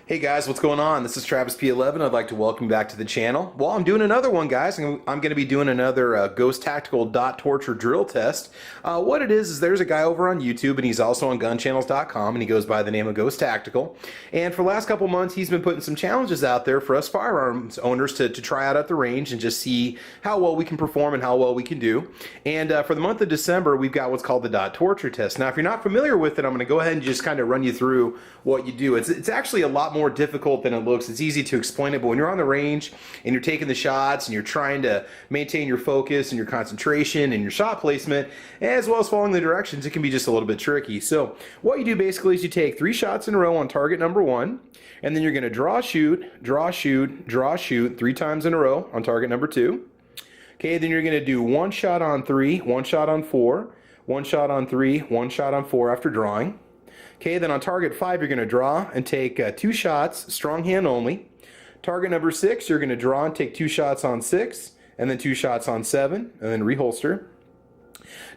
Hey guys, what's going on? This is Travis P11. I'd like to welcome you back to the channel. Well, I'm doing another one, guys. I'm going to be doing another Ghost Tactical dot torture drill test. What it is there's a guy over on YouTube, and he's also on gunchannels.com, and he goes by the name of Ghost Tactical. And for the last couple months, he's been putting some challenges out there for us firearms owners to try out at the range and just see how well we can perform and how well we can do. And for the month of December, we've got what's called the dot torture test. Now, if you're not familiar with it, I'm going to go ahead and just kind of run you through what you do. It's actually a lot more difficult than it looks. It's easy to explain it, but when you're on the range and you're taking the shots and you're trying to maintain your focus and your concentration and your shot placement, as well as following the directions, it can be just a little bit tricky. So what you do basically is you take 3 shots in a row on target number 1, and then you're going to draw, shoot, draw, shoot, draw, shoot 3 times in a row on target number 2. Okay, then you're going to do 1 shot on 3, 1 shot on 4, 1 shot on 3, 1 shot on 4 after drawing. Okay, then on target 5, you're going to draw and take 2 shots, strong hand only. Target number 6, you're going to draw and take 2 shots on 6, and then 2 shots on 7, and then reholster.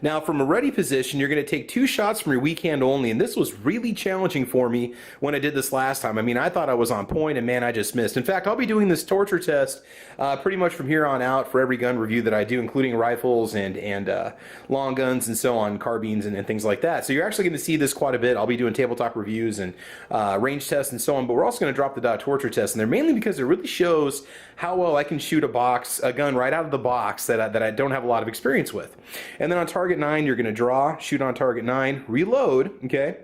Now, from a ready position, you're going to take 2 shots from your weak hand only, and this was really challenging for me when I did this last time. I mean, I thought I was on point, and man, I just missed. In fact, I'll be doing this torture test pretty much from here on out for every gun review that I do, including rifles and long guns and so on, carbines and things like that. So you're actually going to see this quite a bit. I'll be doing tabletop reviews and range tests and so on, but we're also going to drop the dot torture test in there, mainly because it really shows how well I can shoot a gun right out of the box that I don't have a lot of experience with. And then on target 9, you're going to draw, shoot on target 9, reload, okay?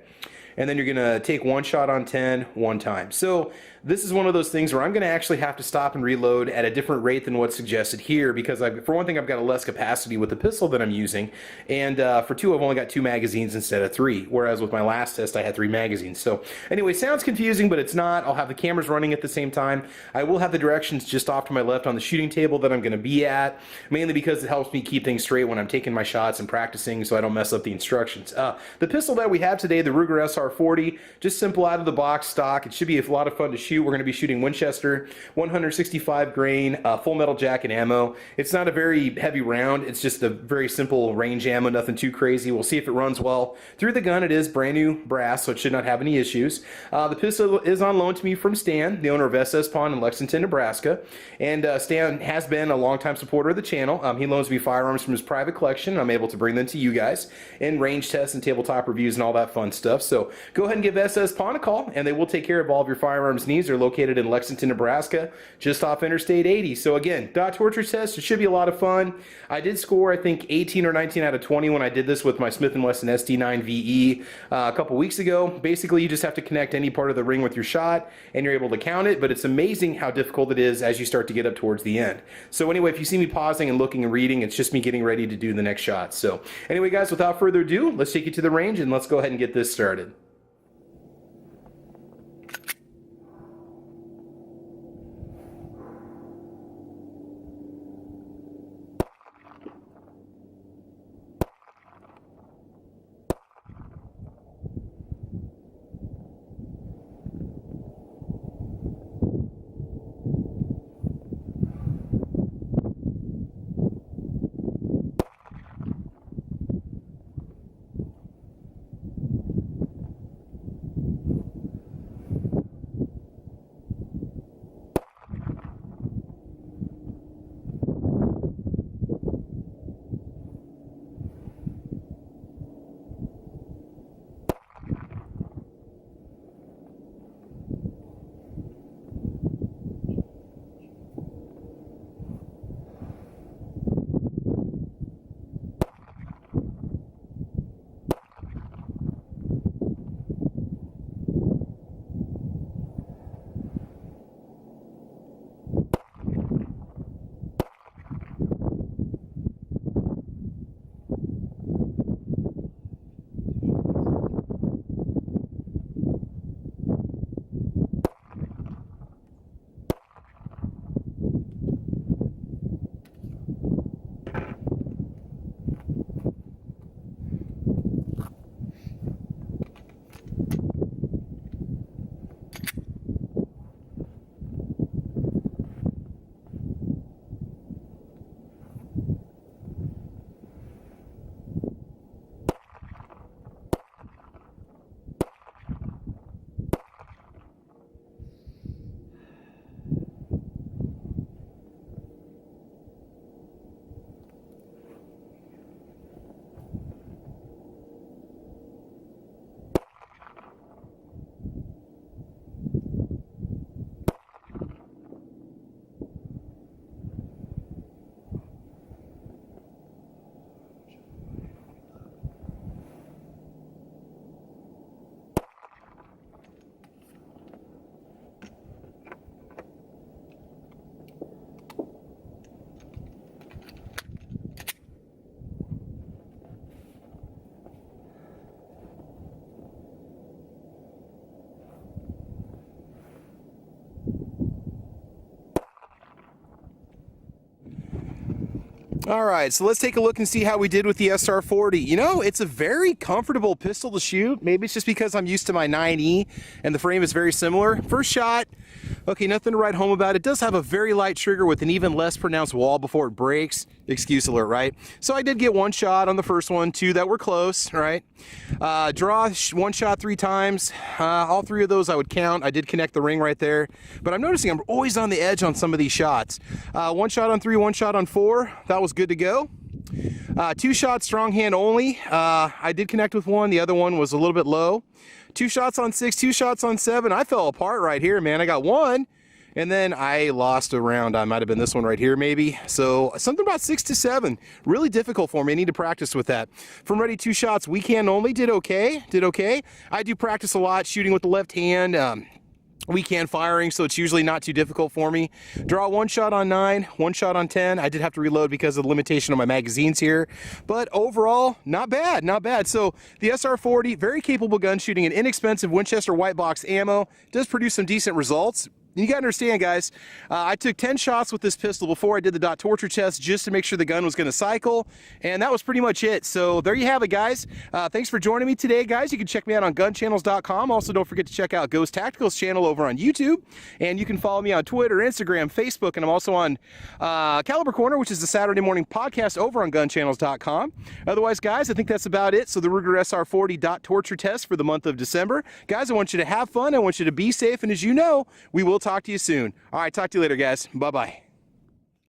And then you're going to take 1 shot on 10 one time. So this is one of those things where I'm going to actually have to stop and reload at a different rate than what's suggested here, because for one thing, I've got a less capacity with the pistol that I'm using, and for 2, I've only got 2 magazines instead of 3, whereas with my last test I had 3 magazines. So anyway, sounds confusing, but it's not. I'll have the cameras running at the same time. I will have the directions just off to my left on the shooting table that I'm going to be at, mainly because it helps me keep things straight when I'm taking my shots and practicing, so I don't mess up the instructions. The pistol that we have today, the Ruger SR40, just simple out of the box stock. It should be a lot of fun to shoot. We're going to be shooting Winchester 165 grain full metal jacket ammo. It's not a very heavy round. It's just a very simple range ammo, nothing too crazy. We'll see if it runs well through the gun. It is brand new brass, so it should not have any issues. The pistol is on loan to me from Stan, the owner of SS Pawn in Lexington, Nebraska, and Stan has been a longtime supporter of the channel. He loans me firearms from his private collection, and I'm able to bring them to you guys in range tests and tabletop reviews and all that fun stuff. So go ahead and give SS Pawn a call, and they will take care of all of your firearms needs. They're located in Lexington, Nebraska, just off Interstate 80. So again, dot torture test, it should be a lot of fun. I did score, I think, 18 or 19 out of 20 when I did this with my Smith & Wesson SD9 VE a couple weeks ago. Basically, you just have to connect any part of the ring with your shot, and you're able to count it, but it's amazing how difficult it is as you start to get up towards the end. So anyway, if you see me pausing and looking and reading, it's just me getting ready to do the next shot. So anyway, guys, without further ado, let's take you to the range, and let's go ahead and get this started. All right, so let's take a look and see how we did with the SR40. You know, it's a very comfortable pistol to shoot. Maybe it's just because I'm used to my 9E and the frame is very similar. First shot, okay, nothing to write home about. It does have a very light trigger with an even less pronounced wall before it breaks. Excuse alert, right? So I did get one shot on the first one, two that were close, right? Draw, one shot 3 times. All 3 of those I would count. I did connect the ring right there. But I'm noticing I'm always on the edge on some of these shots. One shot on 3, one shot on 4. That was good to go. 2 shots strong hand only. I did connect with one. The other one was a little bit low. 2 shots on 6, 2 shots on 7. I fell apart right here, man. I got one, and then I lost a round. I might have been this one right here, maybe. So something about 6 to 7. Really difficult for me. I need to practice with that. From ready 2 shots, weak hand only. Did okay. Did okay. I do practice a lot shooting with the left hand. Weak hand firing, so it's usually not too difficult for me. Draw 1 shot on 9, 1 shot on 10. I did have to reload because of the limitation of my magazines here, but overall, not bad, not bad. So the SR40, very capable gun, shooting an inexpensive Winchester white box ammo, does produce some decent results. You gotta understand, guys, I took 10 shots with this pistol before I did the dot torture test just to make sure the gun was gonna cycle, and that was pretty much it. So there you have it, guys. Thanks for joining me today, guys. You can check me out on gunchannels.com. Also, don't forget to check out Ghost Tactical's channel over on YouTube, and you can follow me on Twitter, Instagram, Facebook, and I'm also on Caliber Corner, which is the Saturday morning podcast over on gunchannels.com. Otherwise, guys, I think that's about it. So the Ruger SR40 dot torture test for the month of December. Guys, I want you to have fun. I want you to be safe, and as you know, we will talk to you soon. All right, talk to you later, guys. Bye-bye.